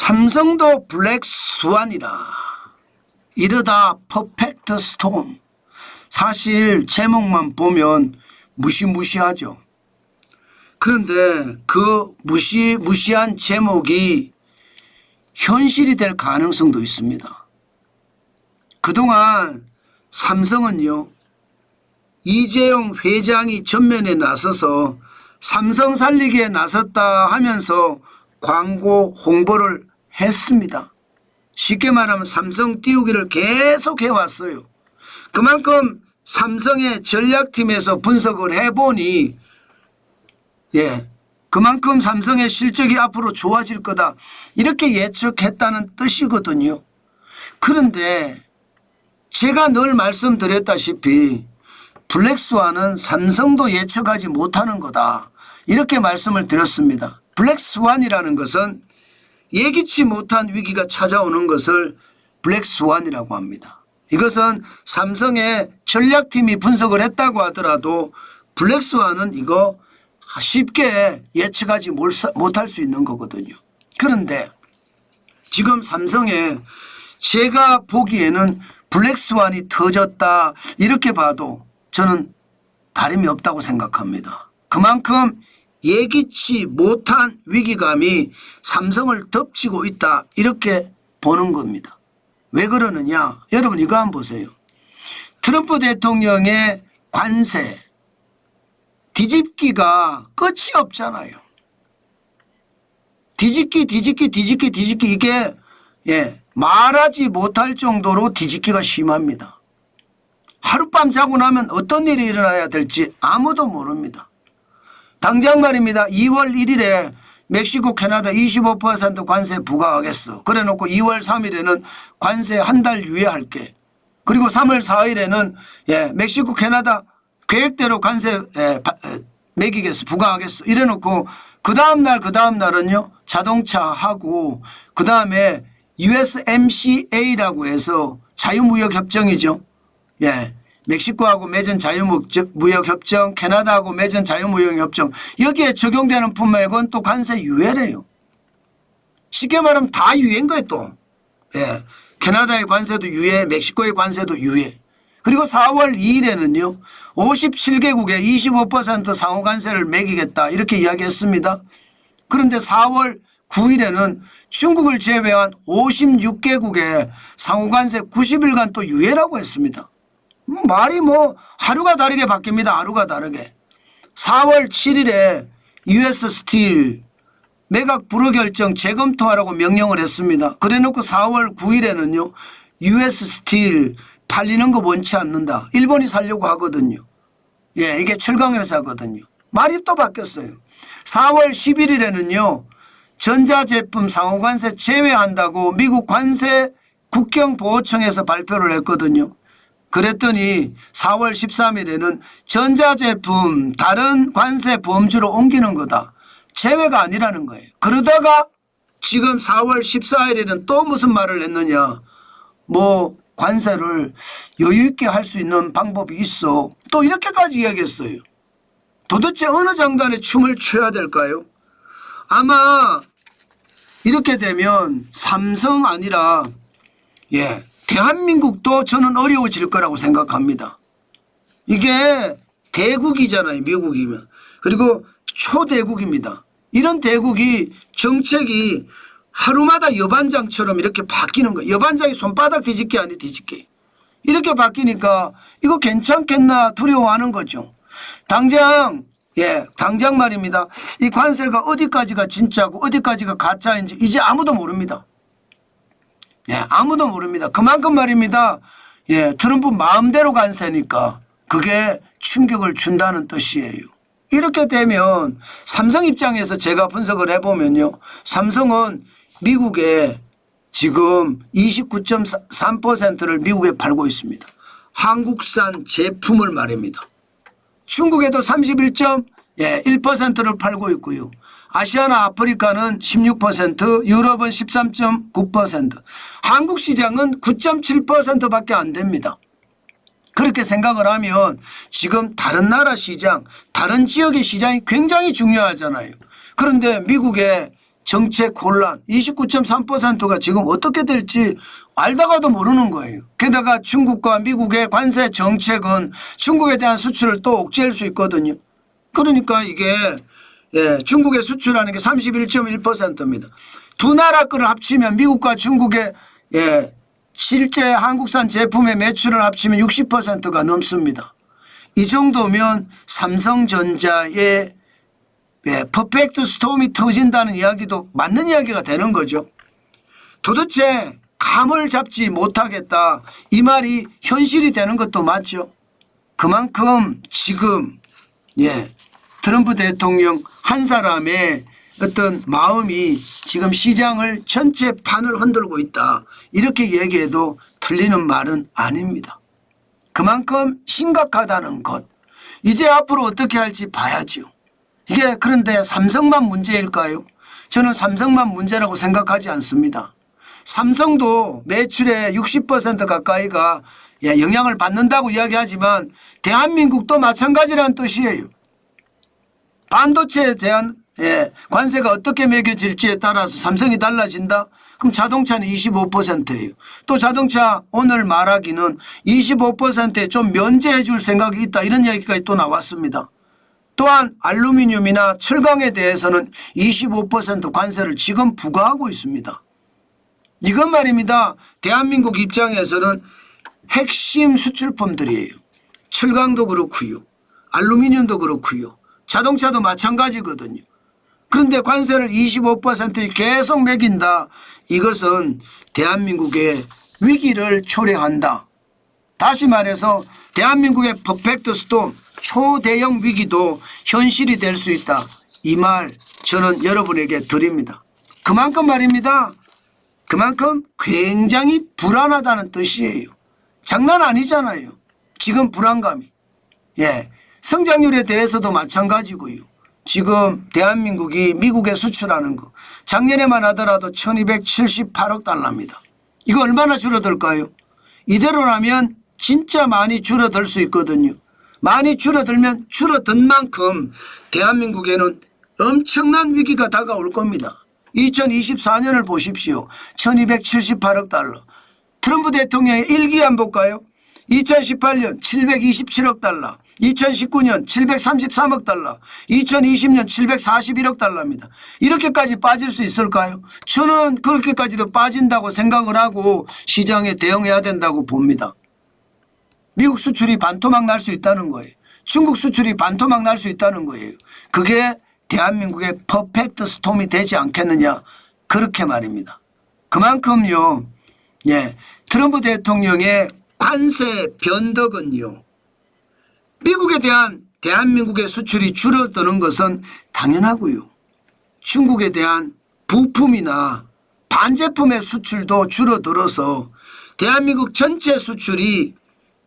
삼성도 블랙 스완이라 이러다 퍼펙트 스톰. 사실 제목만 보면 무시무시하죠. 그런데 그 무시무시한 제목이 현실이 될 가능성도 있습니다. 그동안 삼성은요, 이재용 회장이 전면에 나서서 삼성 살리기에 나섰다 하면서 광고 홍보를 했습니다. 쉽게 말하면 삼성 띄우기를 계속 해왔어요. 그만큼 삼성의 전략팀에서 분석을 해보니 그만큼 삼성의 실적이 앞으로 좋아질 거다 이렇게 예측했다는 뜻이거든요. 그런데 제가 늘 말씀드렸다시피 블랙스완은 삼성도 예측하지 못하는 거다 이렇게 말씀을 드렸습니다. 블랙스완이라는 것은 예기치 못한 위기가 찾아오는 것을 블랙스완이라고 합니다. 이것은 삼성의 전략팀이 분석을 했다고 하더라도 블랙스완은 이거 쉽게 예측하지 못할 수 있는 거거든요. 그런데 지금 삼성에 제가 보기에는 블랙스완이 터졌다 이렇게 봐도 저는 다름이 없다고 생각합니다. 그만큼 예기치 못한 위기감이 삼성을 덮치고 있다 이렇게 보는 겁니다. 왜 그러느냐? 여러분 이거 한번 보세요. 트럼프 대통령의 관세 뒤집기가 끝이 없잖아요. 뒤집기 이게 말하지 못할 정도로 뒤집기가 심합니다. 하룻밤 자고 나면 어떤 일이 일어나야 될지 아무도 모릅니다. 당장 말입니다. 2월 1일에 멕시코 캐나다 25% 관세 부과하겠어. 그래 놓고 2월 3일에는 관세 한 달 유예할게. 그리고 3월 4일에는 멕시코 캐나다 계획대로 관세 매기겠어. 부과하겠어. 이래 놓고 그 다음날은요 자동차하고 그 다음에 USMCA라고 해서 자유무역협정이죠. 멕시코하고 맺은 자유무역협정, 캐나다하고 맺은 자유무역협정 여기에 적용되는 품목은 또 관세 유예래요. 쉽게 말하면 다 유예인 거예요 또. 캐나다의 관세도 유예, 멕시코의 관세도 유예. 그리고 4월 2일에는요 57개국에 25% 상호관세를 매기겠다 이렇게 이야기했습니다. 그런데 4월 9일에는 중국을 제외한 56개국에 상호관세 90일간 또 유예라고 했습니다. 말이 하루가 다르게 바뀝니다. 하루가 다르게. 4월 7일에 US 스틸 매각 불허 결정 재검토하라고 명령을 했습니다. 그래 놓고 4월 9일에는요 US 스틸 팔리는 거 원치 않는다. 일본이 살려고 하거든요. 이게 철강 회사거든요. 말이 또 바뀌었어요. 4월 11일에는요 전자제품 상호관세 제외한다고 미국 관세 국경보호청에서 발표를 했거든요. 그랬더니 4월 13일에는 전자제품 다른 관세 범주로 옮기는 거다. 제외가 아니라는 거예요. 그러다가 지금 4월 14일에는 또 무슨 말을 했느냐. 관세를 여유 있게 할 수 있는 방법이 있어. 또 이렇게까지 이야기했어요. 도대체 어느 장단에 춤을 춰야 될까요? 아마 이렇게 되면 삼성 아니라 대한민국도 저는 어려워질 거라고 생각합니다. 이게 대국이잖아요. 미국이면. 그리고 초대국입니다. 이런 대국이 정책이 하루마다 여반장처럼 이렇게 바뀌는 거예요. 여반장이 손바닥 뒤집기 아니 뒤집기. 이렇게 바뀌니까 이거 괜찮겠나 두려워하는 거죠. 당장 말입니다. 이 관세가 어디까지가 진짜고 어디까지가 가짜인지 이제 아무도 모릅니다. 아무도 모릅니다. 그만큼 말입니다. 트럼프 마음대로 관세니까 그게 충격을 준다는 뜻이에요. 이렇게 되면 삼성 입장에서 제가 분석을 해보면요. 삼성은 미국에 지금 29.3%를 미국에 팔고 있습니다. 한국산 제품을 말입니다. 중국에도 31.1%를 팔고 있고요. 아시아나 아프리카는 16%, 유럽은 13.9%, 한국 시장은 9.7%밖에 안 됩니다. 그렇게 생각을 하면 지금 다른 나라 시장, 다른 지역의 시장이 굉장히 중요하잖아요. 그런데 미국의 정책 혼란 29.3%가 지금 어떻게 될지 알다가도 모르는 거예요. 게다가 중국과 미국의 관세 정책은 중국에 대한 수출을 또 억제할 수 있거든요. 그러니까 이게 중국에 수출하는 게 31.1%입니다. 두 나라 거를 합치면 미국과 중국의 실제 한국산 제품의 매출을 합치면 60%가 넘습니다. 이 정도면 삼성전자의 퍼펙트 스톰이 터진다는 이야기도 맞는 이야기가 되는 거죠. 도대체 감을 잡지 못하겠다 이 말이 현실이 되는 것도 맞죠. 그만큼 지금 트럼프 대통령 한 사람의 어떤 마음이 지금 시장을 전체 판을 흔들고 있다 이렇게 얘기해도 틀리는 말은 아닙니다. 그만큼 심각하다는 것 이제 앞으로 어떻게 할지 봐야죠. 이게 그런데 삼성만 문제일까요? 저는 삼성만 문제라고 생각하지 않습니다. 삼성도 매출의 60% 가까이가 영향을 받는다고 이야기하지만 대한민국도 마찬가지라는 뜻이에요. 반도체에 대한 관세가 어떻게 매겨질지에 따라서 삼성이 달라진다? 그럼 자동차는 25%예요. 또 자동차 오늘 말하기는 25%에 좀 면제해 줄 생각이 있다 이런 이야기까지 또 나왔습니다. 또한 알루미늄이나 철강에 대해서는 25% 관세를 지금 부과하고 있습니다. 이건 말입니다. 대한민국 입장에서는 핵심 수출품들이에요. 철강도 그렇고요. 알루미늄도 그렇고요. 자동차도 마찬가지거든요. 그런데 관세를 25% 계속 매긴다. 이것은 대한민국의 위기를 초래한다. 다시 말해서 대한민국의 퍼펙트 스톰 초대형 위기도 현실이 될 수 있다. 이 말 저는 여러분에게 드립니다. 그만큼 말입니다. 그만큼 굉장히 불안하다는 뜻이에요. 장난 아니잖아요. 지금 불안감이. 성장률에 대해서도 마찬가지고요. 지금 대한민국이 미국에 수출하는 거 작년에만 하더라도 1278억 달러입니다. 이거 얼마나 줄어들까요? 이대로라면 진짜 많이 줄어들 수 있거든요. 많이 줄어들면 줄어든 만큼 대한민국에는 엄청난 위기가 다가올 겁니다. 2024년을 보십시오. 1278억 달러. 트럼프 대통령의 일기한 볼까요? 2018년 727억 달러, 2019년 733억 달러, 2020년 741억 달러입니다. 이렇게까지 빠질 수 있을까요? 저는 그렇게까지도 빠진다고 생각을 하고 시장에 대응해야 된다고 봅니다. 미국 수출이 반토막 날 수 있다는 거예요. 중국 수출이 반토막 날 수 있다는 거예요. 그게 대한민국의 퍼펙트 스톰이 되지 않겠느냐 그렇게 말입니다. 그만큼요. 트럼프 대통령의 관세 변덕은요. 미국에 대한 대한민국의 수출이 줄어드는 것은 당연하고요. 중국에 대한 부품이나 반제품의 수출도 줄어들어서 대한민국 전체 수출이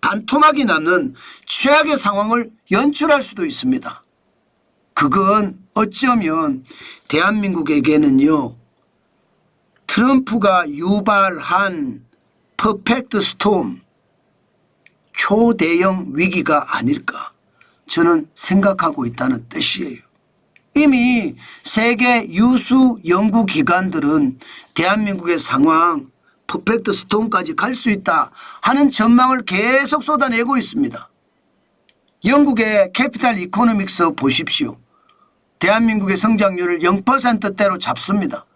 반토막이 나는 최악의 상황을 연출할 수도 있습니다. 그건 어쩌면 대한민국에게는요. 트럼프가 유발한 퍼펙트 스톰 초대형 위기가 아닐까 저는 생각하고 있다는 뜻이에요. 이미 세계 유수 연구기관들은 대한민국의 상황 퍼펙트 스톰까지 갈 수 있다 하는 전망을 계속 쏟아내고 있습니다. 영국의 캐피탈 이코노믹스 보십시오. 대한민국의 성장률을 0%대로 잡습니다.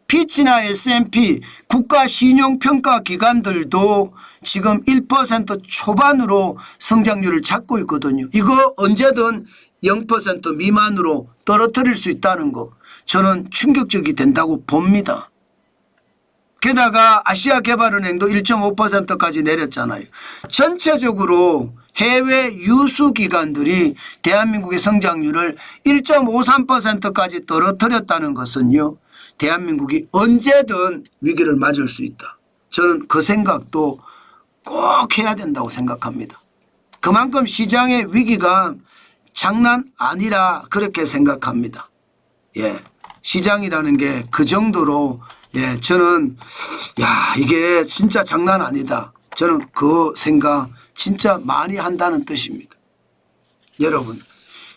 피치나 S&P 국가신용평가기관들도 지금 1% 초반으로 성장률을 잡고 있거든요. 이거 언제든 0% 미만으로 떨어뜨릴 수 있다는 거 저는 충격적이 된다고 봅니다. 게다가 아시아개발은행도 1.5%까지 내렸잖아요. 전체적으로 해외 유수기관들이 대한민국의 성장률을 1.53%까지 떨어뜨렸다는 것은요. 대한민국이 언제든 위기를 맞을 수 있다. 저는 그 생각도 꼭 해야 된다고 생각합니다. 그만큼 시장의 위기가 장난 아니라 그렇게 생각합니다. 시장이라는 게 그 정도로 저는 이게 진짜 장난 아니다. 저는 그 생각 진짜 많이 한다는 뜻입니다. 여러분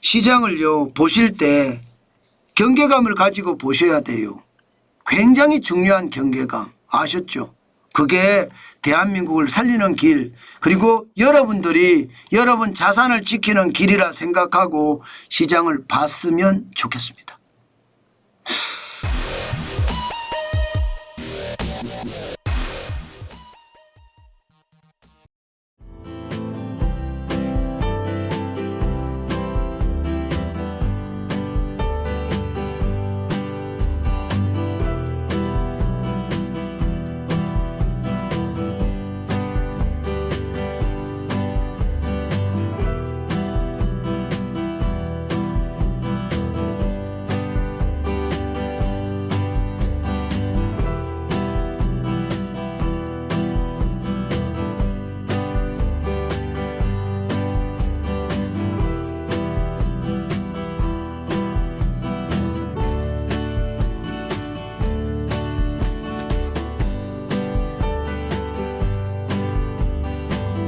시장을요 보실 때 경계감을 가지고 보셔야 돼요. 굉장히 중요한 경계감 아셨죠? 그게 대한민국을 살리는 길 그리고 여러분들이 여러분 자산을 지키는 길이라 생각하고 시장을 봤으면 좋겠습니다.